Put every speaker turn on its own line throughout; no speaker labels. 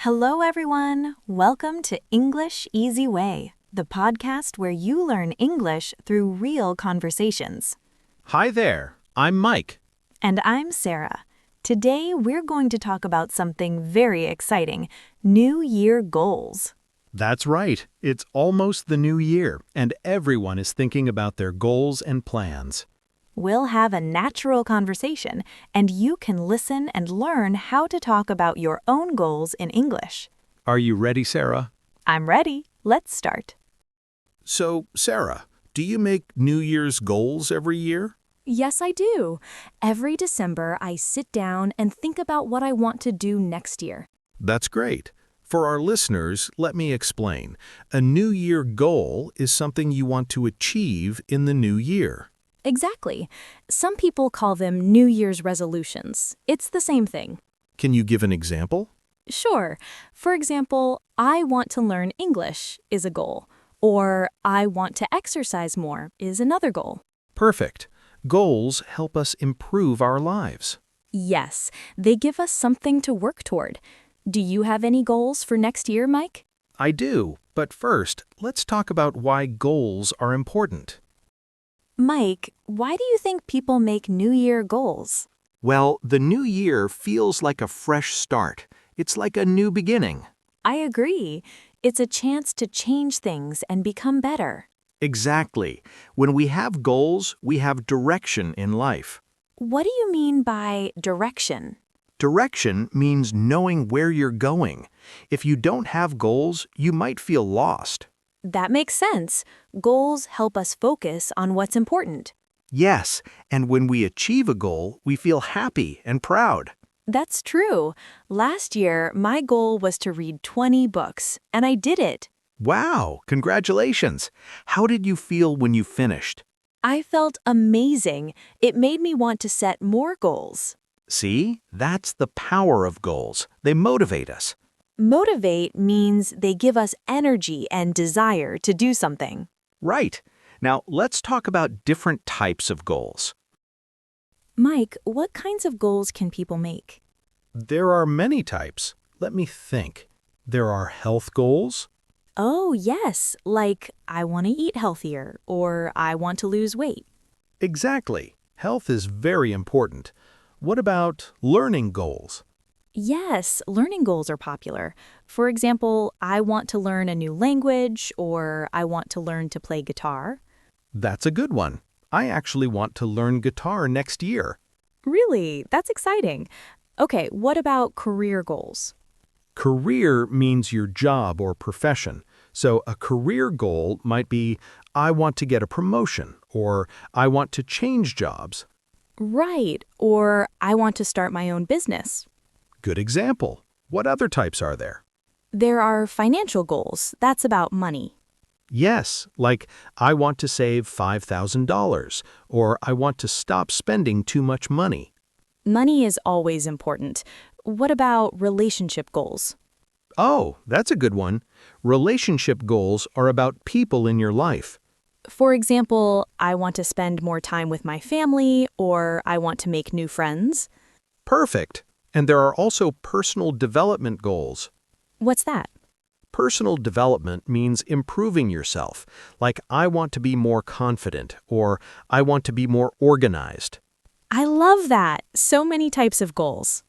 Hello, everyone. Welcome to English Easy Way, the podcast where you learn English through real conversations.
Hi there, I'm Mike.
And I'm Sarah. Today, we're going to talk about something very exciting, New Year goals.
That's right, it's almost the new year, and everyone is thinking about their goals and plans.
We'll have a natural conversation, and you can listen and learn how to talk about your own goals in English.
Are you ready, Sarah?
I'm ready. Let's start.
So, Sarah, do you make New Year's goals every year?
Yes, I do. Every December, I sit down and think about what I want to do next year.
That's great. For our listeners, let me explain. A New Year goal is something you want to achieve in the new year.
Exactly. Some people call them New Year's resolutions. It's the same thing.
Can you give an example?
Sure. For example, I want to learn English is a goal, or I want to exercise more is another goal.
Perfect. Goals help us improve our lives.
Yes, they give us something to work toward. Do you have any goals for next year, Mike?
I do, but first, let's talk about why goals are important.
Mike, why do you think people make New Year goals?
Well, the new year feels like a fresh start. It's like a new beginning.
I agree. It's a chance to change things and become better.
Exactly. When we have goals, we have direction in life.
What do you mean by direction?
Direction means knowing where you're going. If you don't have goals, you might feel lost.
That makes sense. Goals help us focus on what's important.
Yes, and when we achieve a goal, we feel happy and proud.
That's true. Last year, my goal was to read 20 books, and I did it.
Wow, congratulations! How did you feel when you finished?
I felt amazing. It made me want to set more goals.
See, that's the power of goals. They motivate us.
Motivate means they give us energy and desire to do something.
Right. Now, let's talk about different types of goals.
Mike, what kinds of goals can people make?
There are many types. Let me think. There are health goals.
Oh, yes, like I want to eat healthier or I want to lose weight.
Exactly. Health is very important. What about learning goals?
Yes, learning goals are popular. For example, I want to learn a new language or I want to learn to play guitar.
That's a good one. I actually want to learn guitar next year.
Really? That's exciting. Okay, what about career goals?
Career means your job or profession. So a career goal might be, I want to get a promotion, or I want to change jobs.
Right, or I want to start my own business.
Good example. What other types are there?
There are financial goals. That's about money.
Yes, like I want to save $5,000, or I want to stop spending too much money.
Money is always important. What about relationship goals?
Oh, that's a good one. Relationship goals are about people in your life.
For example, I want to spend more time with my family, or I want to make new friends.
Perfect. And there are also personal development goals.
What's that?
Personal development means improving yourself, like I want to be more confident, or I want to be more organized.
I love that. So many types of goals.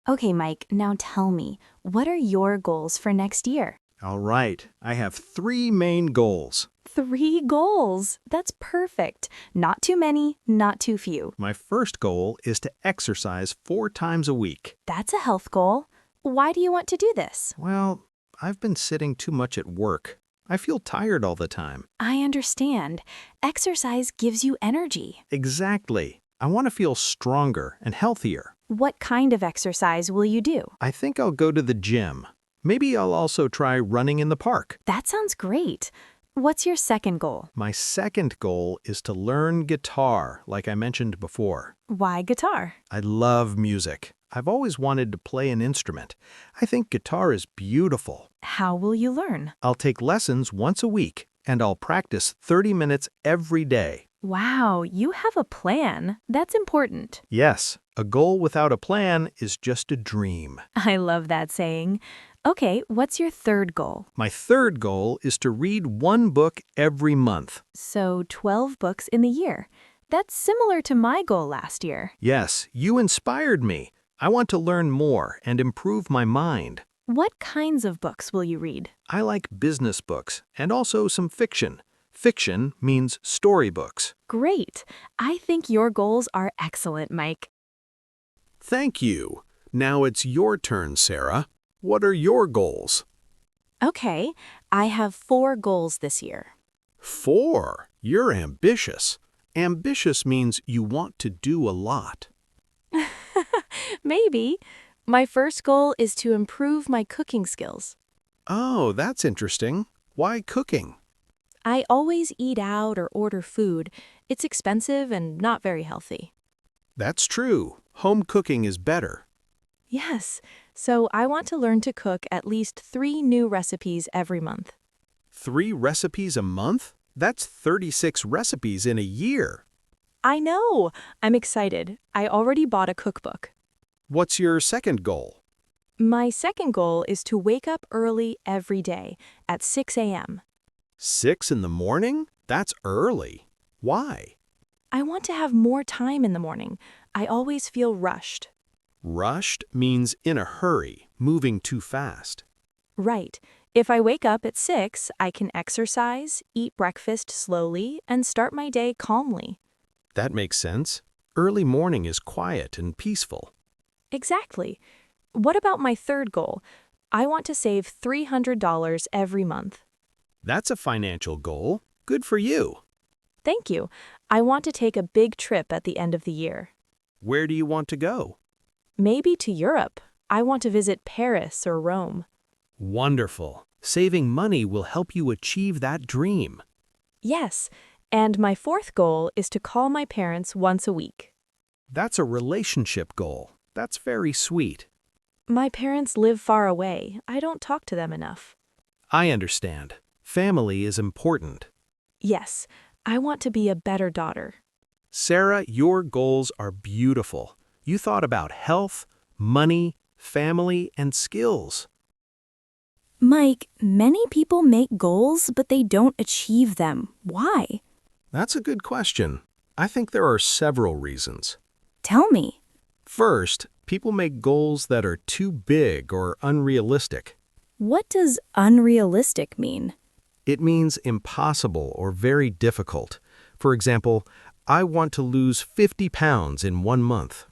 Okay, Mike, now tell me, what are your goals for next year?
All right, I have 3 main goals.
3 goals. That's perfect. Not too many, not too few.
My first goal is to exercise 4 times a week.
That's a health goal. Why do you want to do this?
Well, I've been sitting too much at work. I feel tired all the time.
I understand. Exercise gives you energy.
Exactly. I want to feel stronger and healthier.
What kind of exercise will you do?
I think I'll go to the gym. Maybe I'll also try running in the park.
That sounds great. What's your second goal?
My second goal is to learn guitar, like I mentioned before.
Why guitar?
I love music. I've always wanted to play an instrument. I think guitar is beautiful.
How will you learn?
I'll take lessons once a week, and I'll practice 30 minutes every day.
Wow, you have a plan. That's important.
Yes, A goal without a plan is just a dream.
I love that saying. Okay, what's your third goal?
My third goal is to read one book every month.
So 12 books in the year. That's similar to my goal last year.
Yes, you inspired me. I want to learn more and improve my mind.
What kinds of books will you read?
I like business books and also some fiction. Fiction means storybooks.
Great. I think your goals are excellent, Mike.
Thank you. Now it's your turn, Sarah. What are your goals?
Okay, I have 4 goals this year.
4. You're ambitious. Ambitious means you want to do a lot.
Maybe. My first goal is to improve my cooking skills.
Oh, that's interesting. Why cooking?
I always eat out or order food. It's expensive and not very healthy.
That's true. Home cooking is better.
Yes, so I want to learn to cook at least 3 new recipes every month.
3 recipes a month? That's 36 recipes in a year.
I know! I'm excited. I already bought a cookbook.
What's your second goal?
My second goal is to wake up early every day at 6 a.m.
6 in the morning? That's early. Why?
I want to have more time in the morning. I always feel rushed.
Rushed means in a hurry, moving too fast.
Right. If I wake up at 6, I can exercise, eat breakfast slowly, and start my day calmly.
That makes sense. Early morning is quiet and peaceful.
Exactly. What about my third goal? I want to save $300 every month.
That's a financial goal. Good for you.
Thank you. I want to take a big trip at the end of the year.
Where do you want to go?
Maybe to Europe. I want to visit Paris or Rome.
Wonderful. Saving money will help you achieve that dream.
Yes, and my fourth goal is to call my parents once a week.
That's a relationship goal. That's very sweet.
My parents live far away. I don't talk to them enough.
I understand. Family is important.
Yes, I want to be a better daughter.
Sarah, your goals are beautiful. You thought about health, money, family, and skills.
Mike, many people make goals, but they don't achieve them. Why?
That's a good question. I think there are several reasons.
Tell me.
First, people make goals that are too big or unrealistic.
What does unrealistic mean?
It means impossible or very difficult. For example, I want to lose 50 pounds in 1 month.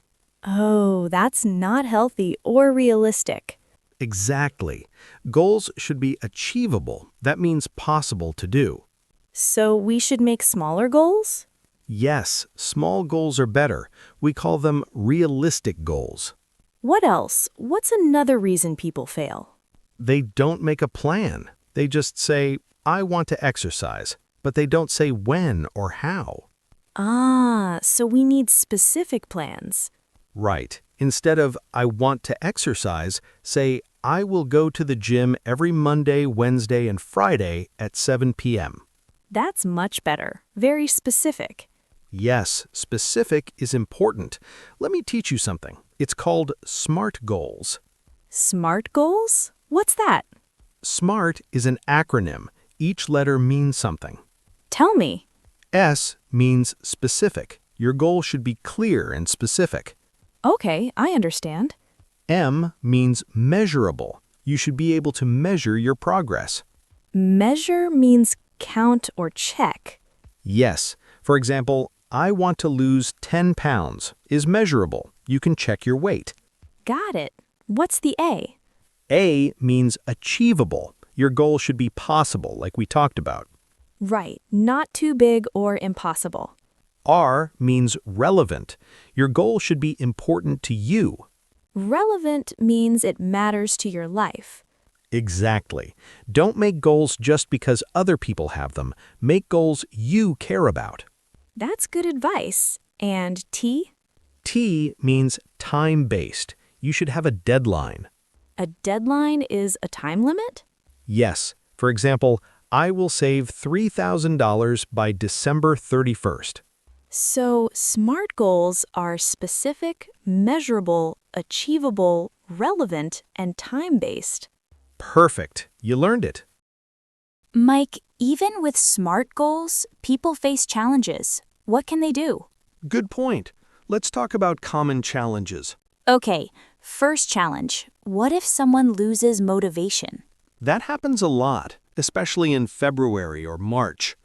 Oh, that's not healthy or realistic.
Exactly. Goals should be achievable. That means possible to do.
So we should make smaller goals?
Yes, small goals are better. We call them realistic goals.
What else? What's another reason people fail?
They don't make a plan. They just say, I want to exercise, but they don't say when or how.
Ah, so we need specific plans.
Right. Instead of, I want to exercise, say, I will go to the gym every Monday, Wednesday, and Friday at 7 p.m.
That's much better. Very specific.
Yes, specific is important. Let me teach you something. It's called SMART goals.
SMART goals? What's that?
SMART is an acronym. Each letter means something.
Tell me.
S means specific. Your goal should be clear and specific.
Okay, I understand.
M means measurable. You should be able to measure your progress.
Measure means count or check.
Yes. For example, I want to lose 10 pounds is measurable. You can check your weight.
Got it. What's the A?
A means achievable. Your goal should be possible, like we talked about.
Right, not too big or impossible.
R means relevant. Your goal should be important to you.
Relevant means it matters to your life.
Exactly. Don't make goals just because other people have them. Make goals you care about.
That's good advice. And T?
T means time-based. You should have a deadline.
A deadline is a time limit?
Yes. For example, I will save $3,000 by December 31st.
So, SMART goals are specific, measurable, achievable, relevant, and time-based.
Perfect. You learned it.
Mike, even with SMART goals, people face challenges. What can they do?
Good point. Let's talk about common challenges.
Okay, first challenge. What if someone loses motivation?
That happens a lot, especially in February or March.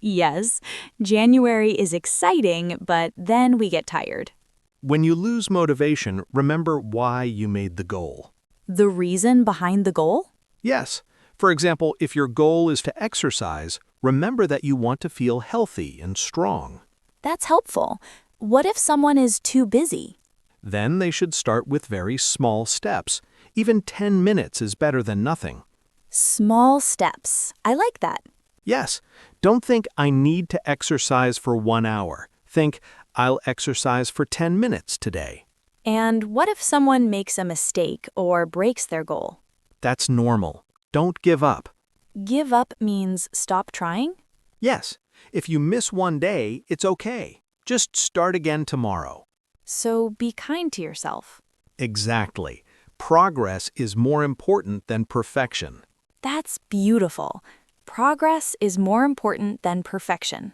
Yes, January is exciting, but then we get tired.
When you lose motivation, remember why you made the goal.
The reason behind the goal?
Yes. For example, if your goal is to exercise, remember that you want to feel healthy and strong.
That's helpful. What if someone is too busy?
Then they should start with very small steps. Even 10 minutes is better than nothing.
Small steps. I like that.
Yes, don't think I need to exercise for 1 hour. Think I'll exercise for 10 minutes today.
And what if someone makes a mistake or breaks their goal?
That's normal. Don't give up.
Give up means stop trying?
Yes, if you miss one day, it's okay. Just start again tomorrow.
So be kind to yourself.
Exactly. Progress is more important than perfection.
That's beautiful. Progress is more important than perfection.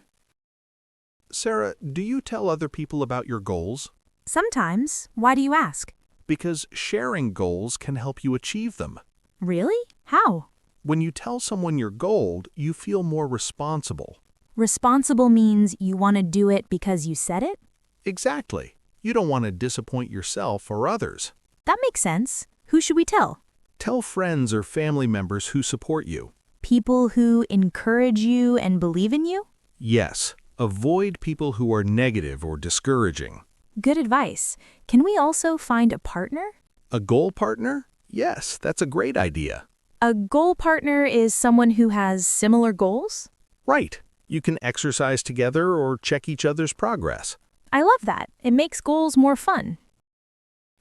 Sarah, do you tell other people about your goals?
Sometimes. Why do you ask?
Because sharing goals can help you achieve them.
Really? How?
When you tell someone your goal, you feel more responsible.
Responsible means you want to do it because you said it?
Exactly. You don't want to disappoint yourself or others.
That makes sense. Who should we tell?
Tell friends or family members who support you.
People who encourage you and believe in you?
Yes, avoid people who are negative or discouraging.
Good advice. Can we also find a partner?
A goal partner? Yes, that's a great idea.
A goal partner is someone who has similar goals?
Right. You can exercise together or check each other's progress.
I love that. It makes goals more fun.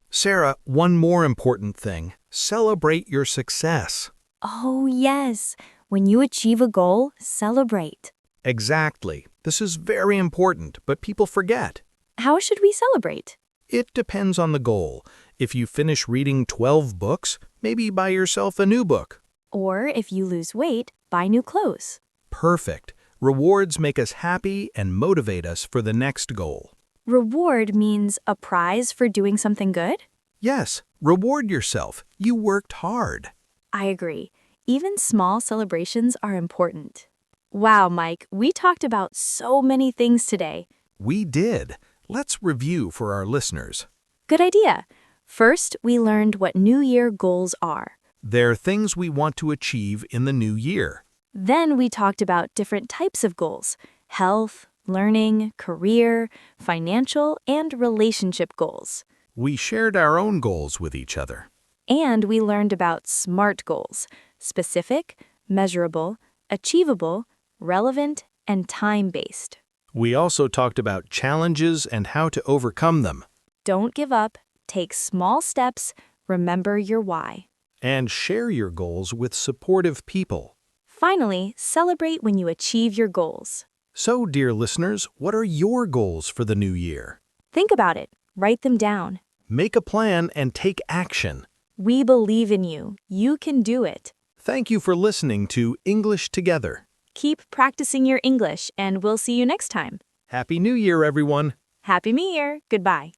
Sarah, one more important thing. Celebrate your success.
Oh, yes. When you achieve a goal, celebrate.
Exactly. This is very important, but people forget.
How should we celebrate?
It depends on the goal. If you finish reading 12 books, maybe buy yourself a new book.
Or if you lose weight, buy new clothes.
Perfect. Rewards make us happy and motivate us for the next goal.
Reward means a prize for doing something good?
Yes, reward yourself. You worked hard.
I agree. Even small celebrations are important. Wow, Mike, we talked about so many things today.
We did. Let's review for our listeners.
Good idea. First, we learned what New Year goals are.
They're things we want to achieve in the new year.
Then we talked about different types of goals: health, learning, career, financial, and relationship goals.
We shared our own goals with each other.
And we learned about SMART goals: specific, measurable, achievable, relevant, and time-based.
We also talked about challenges and how to overcome them.
Don't give up, take small steps, remember your why.
And share your goals with supportive people.
Finally, celebrate when you achieve your goals.
So, dear listeners, what are your goals for the new year?
Think about it. Write them down.
Make a plan and take action.
We believe in you. You can do it.
Thank you for listening to English Together.
Keep practicing your English, and we'll see you next time.
Happy New Year, everyone!
Happy New Year. Goodbye.